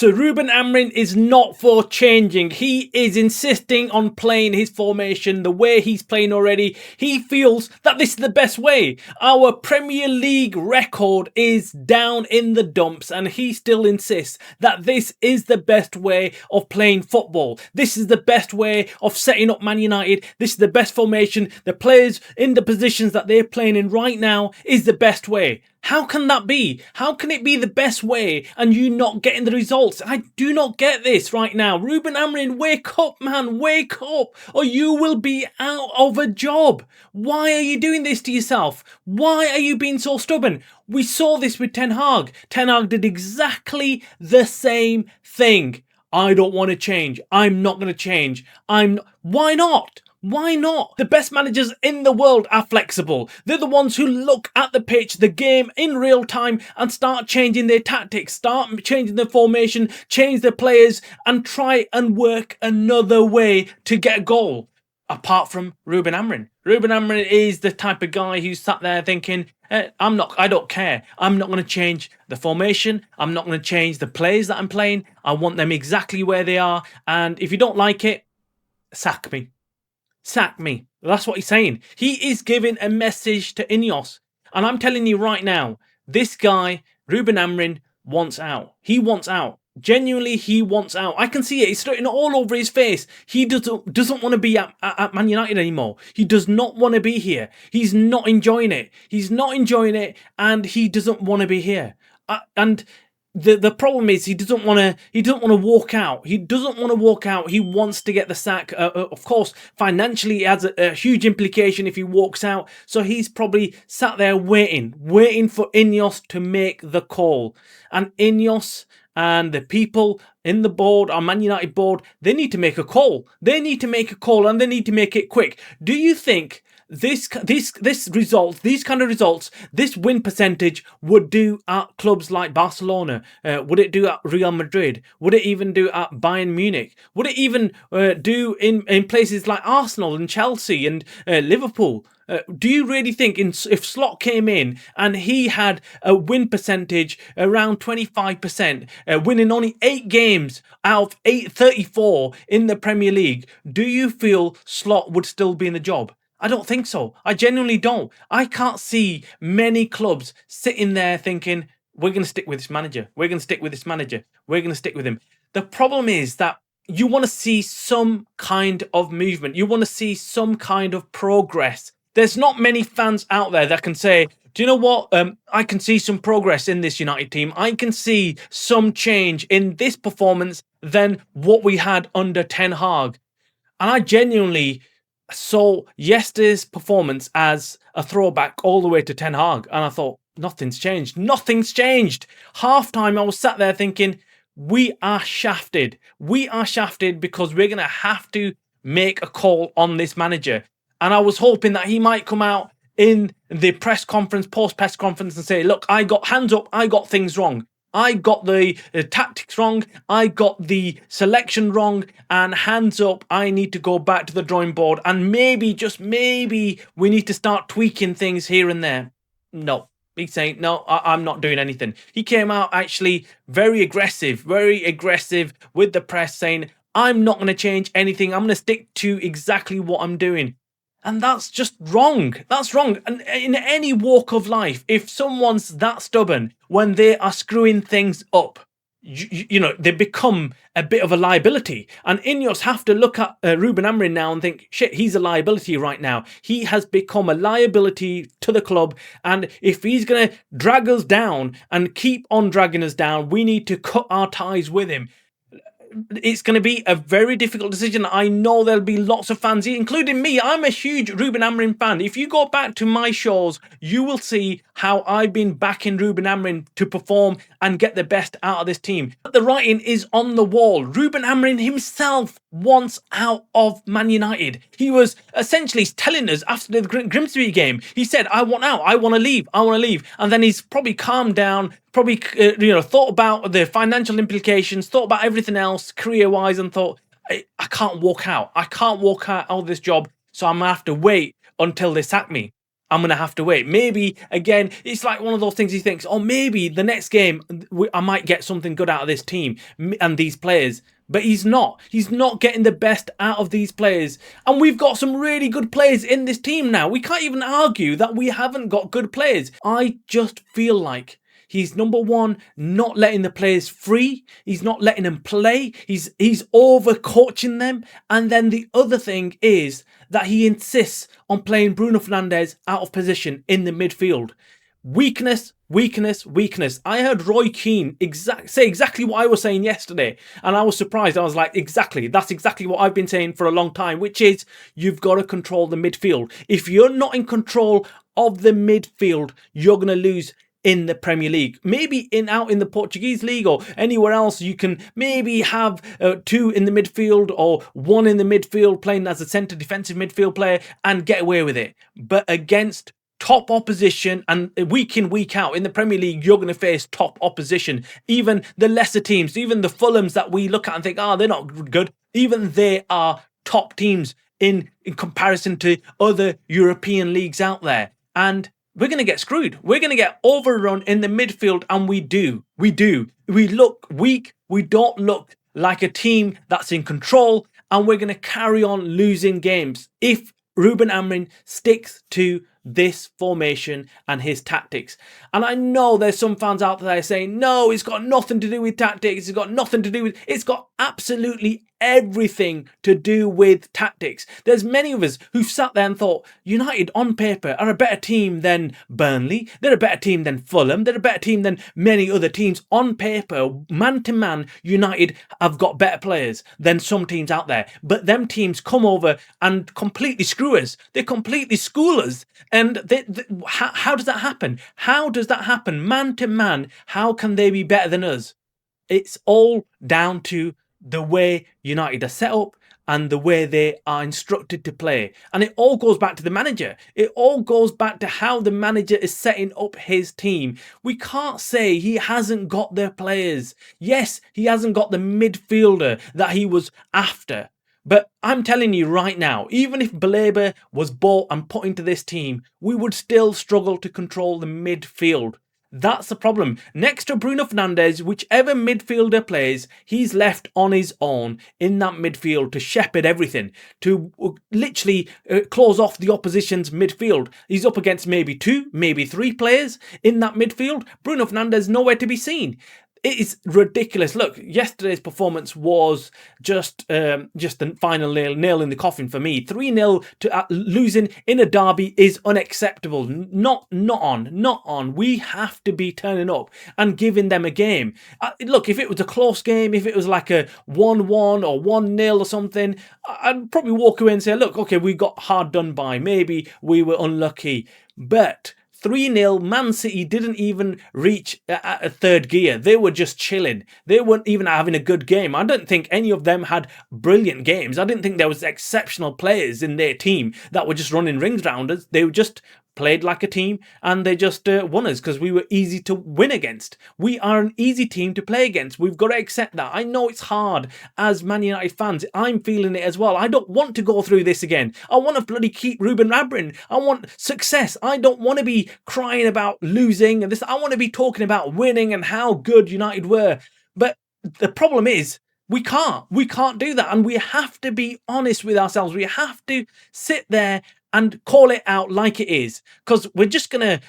So Ruben Amorim is not for changing. He is insisting on playing his formation the way he's playing already. He feels that this is the best way. Our Premier League record is down in the dumps, and he still insists that this is the best way of playing football. This is the best way of setting up Man United. This is the best formation. The players in the positions that they're playing in right now is the best way. How can that be? How can it be the best way and you not getting the results? I do not get this right now. Ruben Amorim, wake up, man, wake up, or you will be out of a job. Why are you doing this to yourself? Why are you being so stubborn? We saw this with Ten Hag. Ten Hag did exactly the same thing. I don't want to change. I'm not going to change. Why not? Why not? The best managers in the world are flexible. They're the ones who look at the pitch, the game in real time and start changing their tactics, start changing their formation, change their players and try and work another way to get a goal. Apart from Ruben Amorim. Ruben Amorim is the type of guy who's sat there thinking, I don't care. I'm not going to change the formation. I'm not going to change the players that I'm playing. I want them exactly where they are. And if you don't like it, sack me. Sack me. That's what he's saying. He is giving a message to INEOS. And I'm telling you right now, this guy, Ruben Amorim, wants out. He wants out. Genuinely, he wants out. I can see it. It's written all over his face. He doesn't want to be at Man United anymore. He does not want to be here. He's not enjoying it. He's not enjoying it, and he doesn't want to be here. And the problem is he doesn't want to walk out. He doesn't want to walk out. He wants to get the sack. Of course, financially, it has a huge implication if he walks out. So he's probably sat there waiting for INEOS to make the call. And INEOS and the people in the board, our Man United board, they need to make a call. They need to make a call, and they need to make it quick. Do you think this kind of results, this win percentage would do at clubs like Barcelona? Would it do at Real Madrid? Would it even do at Bayern Munich? Would it even do in places like Arsenal and Chelsea and Liverpool? Do you really think if Slot came in and he had a win percentage around 25%, winning only 8 games out of 34 in the Premier League, do you feel Slot would still be in the job? I don't think so. I genuinely don't. I can't see many clubs sitting there thinking, we're going to stick with this manager. We're going to stick with this manager. We're going to stick with him. The problem is that you want to see some kind of movement. You want to see some kind of progress. There's not many fans out there that can say, do you know what? I can see some progress in this United team. I can see some change in this performance than what we had under Ten Hag. And I genuinely saw yesterday's performance as a throwback all the way to Ten Hag. And I thought, nothing's changed. Nothing's changed. Half-time, I was sat there thinking, we are shafted. We are shafted because we're going to have to make a call on this manager. And I was hoping that he might come out in the press conference, post-press conference, and say, look, I got hands up, I got things wrong. I got the tactics wrong, I got the selection wrong, and hands up, I need to go back to the drawing board. And maybe, just maybe, we need to start tweaking things here and there. No. He's saying, no, I'm not doing anything. He came out actually very aggressive with the press saying, I'm not going to change anything. I'm going to stick to exactly what I'm doing. And that's just wrong. That's wrong. And in any walk of life, if someone's that stubborn when they are screwing things up, you know, they become a bit of a liability. And INEOS have to look at Ruben Amorim now and think, shit, he's a liability right now. He has become a liability to the club. And if he's going to drag us down and keep on dragging us down, we need to cut our ties with him. It's going to be a very difficult decision. I know there'll be lots of fans, including me. I'm a huge Ruben Amorim fan. If you go back to my shows, you will see how I've been backing Ruben Amorim to perform and get the best out of this team. But the writing is on the wall. Ruben Amorim himself wants out of Man United. He was essentially telling us after the Grimsby game, he said, I want out, I want to leave. And then he's probably calmed down, probably thought about the financial implications, thought about everything else career-wise, and thought, I can't walk out. I can't walk out of this job, so I'm going to have to wait until they sack me. I'm going to have to wait. Maybe, again, it's like one of those things he thinks, oh, maybe the next game I might get something good out of this team and these players. But he's not. He's not getting the best out of these players. And we've got some really good players in this team now. We can't even argue that we haven't got good players. I just feel like he's, number one, not letting the players free. He's not letting them play. He's over-coaching them. And then the other thing is that he insists on playing Bruno Fernandes out of position in the midfield. Weakness, weakness, weakness. I heard Roy Keane say exactly what I was saying yesterday, and I was surprised. I was like, exactly. That's exactly what I've been saying for a long time, which is you've got to control the midfield. If you're not in control of the midfield, you're going to lose in the Premier League. Maybe out in the Portuguese league or anywhere else, you can maybe have two in the midfield or one in the midfield playing as a centre defensive midfield player and get away with it. But against top opposition, and week in, week out in the Premier League, you're going to face top opposition. Even the lesser teams, even the Fulhams that we look at and think, they're not good, even they are top teams in comparison to other European leagues out there. And we're going to get screwed. We're going to get overrun in the midfield, and we do. We look weak. We don't look like a team that's in control, and we're going to carry on losing games if Ruben Amorim sticks to this formation and his tactics. And I know there's some fans out there saying, no, it's got nothing to do with tactics. It's got absolutely everything to do with tactics. There's many of us who've sat there and thought United on paper are a better team than Burnley. They're a better team than Fulham. They're a better team than many other teams. On paper, man to man, United have got better players than some teams out there. But them teams come over and completely screw us. They completely school us. And how does that happen? How does that happen? Man to man, how can they be better than us? It's all down to the way United are set up and the way they are instructed to play. And it all goes back to the manager. It all goes back to how the manager is setting up his team. We can't say he hasn't got their players. Yes, he hasn't got the midfielder that he was after. But I'm telling you right now, even if Baleba was bought and put into this team, we would still struggle to control the midfield. That's the problem. Next to Bruno Fernandes, whichever midfielder plays, he's left on his own in that midfield to shepherd everything, to literally close off the opposition's midfield. He's up against maybe two, maybe three players in that midfield. Bruno Fernandes nowhere to be seen. It is ridiculous. Look, yesterday's performance was just the final nail in the coffin for me. 3-0 to losing in a derby is unacceptable. Not on. We have to be turning up and giving them a game. Look, if it was a close game, if it was like a 1-1 or 1-0 or something, I'd probably walk away and say, look, okay, we got hard done by. Maybe we were unlucky. But 3-0, Man City didn't even reach a third gear. They were just chilling. They weren't even having a good game. I don't think any of them had brilliant games. I didn't think there was exceptional players in their team that were just running rings round us. They were just played like a team, and they just won us because we were easy to win against. We are an easy team to play against. We've got to accept that. I know it's hard as Man United fans. I'm feeling it as well. I don't want to go through this again. I want to bloody keep Ruben Amorim. I want success. I don't want to be crying about losing and this. I want to be talking about winning and how good United were. But the problem is, we can't do that, and we have to be honest with ourselves. We have to sit there and call it out like it is, because we're just gonna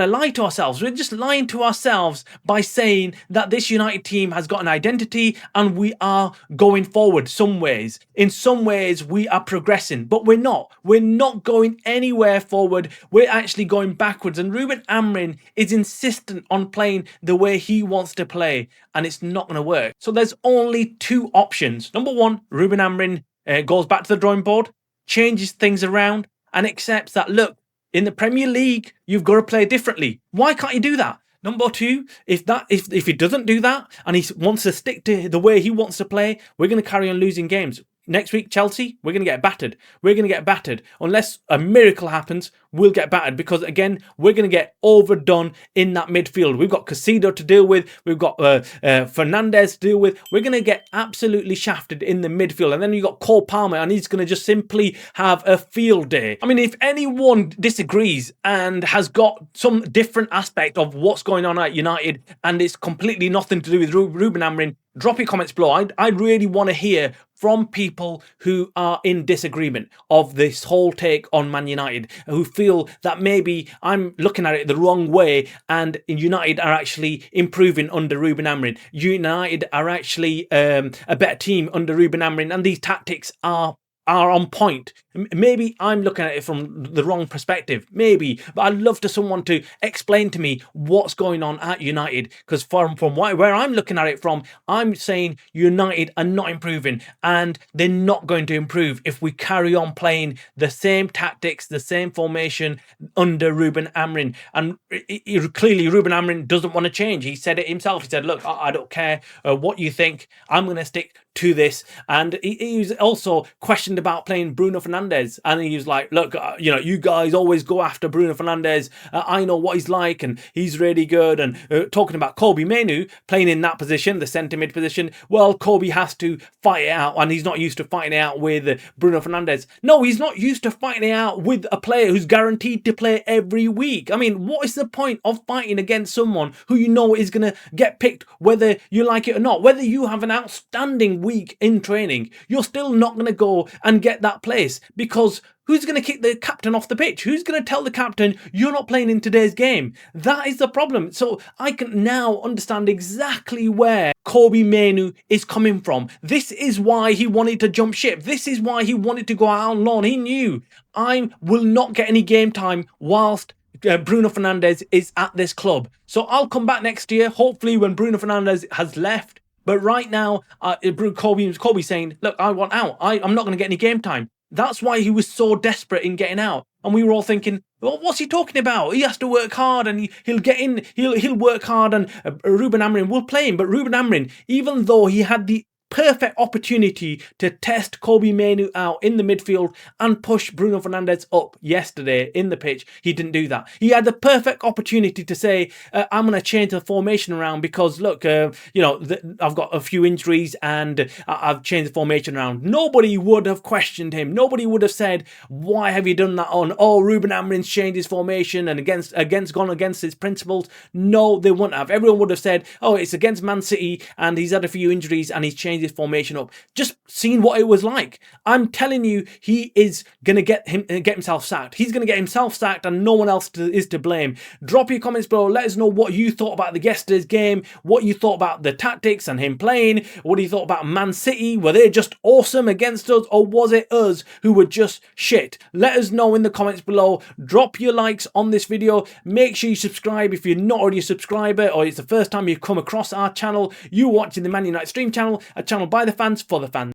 lie to ourselves. We're just lying to ourselves by saying that this United team has got an identity and we are going forward some ways. In some ways we are progressing, but we're not. We're not going anywhere forward. We're actually going backwards. And Ruben Amorim is insistent on playing the way he wants to play, and it's not going to work. So there's only two options. Number one, Ruben Amorim goes back to the drawing board, changes things around, and accepts that, look, in the Premier League, you've got to play differently. Why can't you do that? Number two, if he doesn't do that and he wants to stick to the way he wants to play, we're going to carry on losing games. next week, Chelsea, we're going to get battered. We're going to get battered. Unless a miracle happens, we'll get battered because, again, we're going to get overdone in that midfield. We've got Casido to deal with. We've got Fernandes to deal with. We're going to get absolutely shafted in the midfield. And then you've got Cole Palmer, and he's going to just simply have a field day. I mean, if anyone disagrees and has got some different aspect of what's going on at United and it's completely nothing to do with Ruben Amorim, drop your comments below. I really want to hear from people who are in disagreement of this whole take on Man United, who feel that maybe I'm looking at it the wrong way and United are actually improving under Ruben Amorim. United are actually a better team under Ruben Amorim, and these tactics are on point. Maybe I'm looking at it from the wrong perspective, maybe, but I'd love to someone to explain to me what's going on at United, because from where I'm looking at it from, I'm saying United are not improving, and they're not going to improve if we carry on playing the same tactics, the same formation under Ruben Amorim. And clearly Ruben Amorim doesn't want to change. He said it himself. He said, look, I don't care what you think, I'm going to stick to this. And he was also questioned about playing Bruno Fernandes, and he was like, look, you guys always go after Bruno Fernandes. I know what he's like, and he's really good. And talking about Kobbie Mainoo playing in that position, the centre mid position, well, Kobbie has to fight it out, and he's not used to fighting it out with Bruno Fernandes. No, he's not used to fighting it out with a player who's guaranteed to play every week. I mean, what is the point of fighting against someone who you know is going to get picked whether you like it or not? Whether you have an outstanding week in training, you're still not going to go and get that place, because who's going to kick the captain off the pitch? Who's going to tell the captain you're not playing in today's game? That is the problem. So I can now understand exactly where Kobbie Mainoo is coming from. This is why he wanted to jump ship. This is why he wanted to go out on loan. He knew, I will not get any game time whilst Bruno Fernandes is at this club. So I'll come back next year, hopefully when Bruno Fernandes has left. But right now, Kobbie saying, look, I want out. I'm not going to get any game time. That's why he was so desperate in getting out. And we were all thinking, well, what's he talking about? He has to work hard, and he'll get in, he'll work hard, and Ruben Amorim will play him. But Ruben Amorim, even though he had the perfect opportunity to test Kobbie Mainoo out in the midfield and push Bruno Fernandes up yesterday in the pitch, he didn't do that. He had the perfect opportunity to say, I'm going to change the formation around because, look, I've got a few injuries and I've changed the formation around. Nobody would have questioned him. Nobody would have said, why have you done that on, oh, Ruben Amorim's changed his formation and gone against his principles? No, they wouldn't have. Everyone would have said, oh, it's against Man City and he's had a few injuries and he's changed his formation up. Just seeing what it was like. I'm telling you, he is going to get himself sacked. He's going to get himself sacked, and no one else is to blame. Drop your comments below. Let us know what you thought about yesterday's game, what you thought about the tactics and him playing, what you thought about Man City. Were they just awesome against us, or was it us who were just shit? Let us know in the comments below. Drop your likes on this video. Make sure you subscribe if you're not already a subscriber, or it's the first time you've come across our channel. You're watching the Man Utd Stream channel, a channel by the fans for the fans.